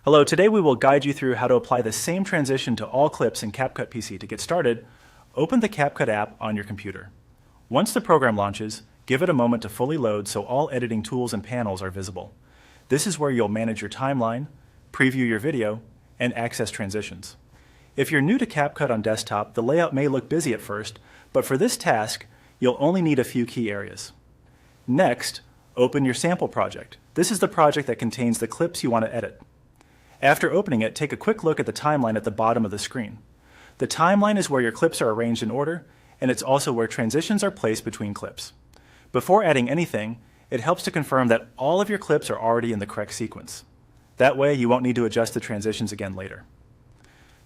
Hello, today we will guide you through how to apply the same transition to all clips in CapCut PC. To get started, open the CapCut app on your computer. Once the program launches, give it a moment to fully load so all editing tools and panels are visible. This is where you'll manage your timeline, preview your video, and access transitions. If you're new to CapCut on desktop, the layout may look busy at first, but for this task, you'll only need a few key areas. Next, open your sample project. This is the project that contains the clips you want to edit. After opening it, take a quick look at the timeline at the bottom of the screen. The timeline is where your clips are arranged in order, and it's also where transitions are placed between clips. Before adding anything, it helps to confirm that all of your clips are already in the correct sequence. That way, you won't need to adjust the transitions again later.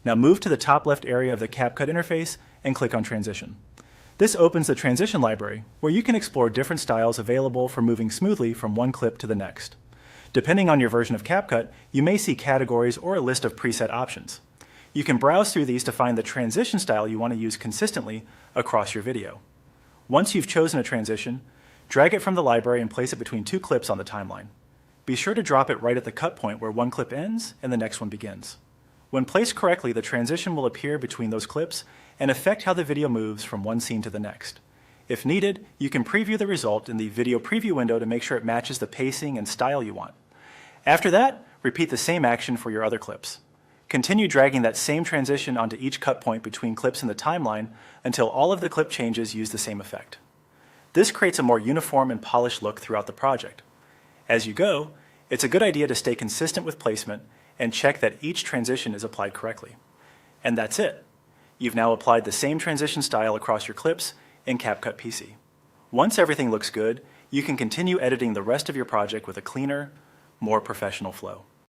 Now move to the top left area of the CapCut interface and click on Transition. This opens the transition library, where you can explore different styles available for moving smoothly from one clip to the next. Depending on your version of CapCut, you may see categories or a list of preset options. You can browse through these to find the transition style you want to use consistently across your video. Once you've chosen a transition, drag it from the library and place it between two clips on the timeline. Be sure to drop it right at the cut point where one clip ends and the next one begins. When placed correctly, the transition will appear between those clips and affect how the video moves from one scene to the next. If needed, you can preview the result in the video preview window to make sure it matches the pacing and style you want. After that, repeat the same action for your other clips. Continue dragging that same transition onto each cut point between clips in the timeline until all of the clip changes use the same effect. This creates a more uniform and polished look throughout the project. As you go, it's a good idea to stay consistent with placement and check that each transition is applied correctly. And that's it. You've now applied the same transition style across your clips in CapCut PC. Once everything looks good, you can continue editing the rest of your project with a cleaner, more professional flow.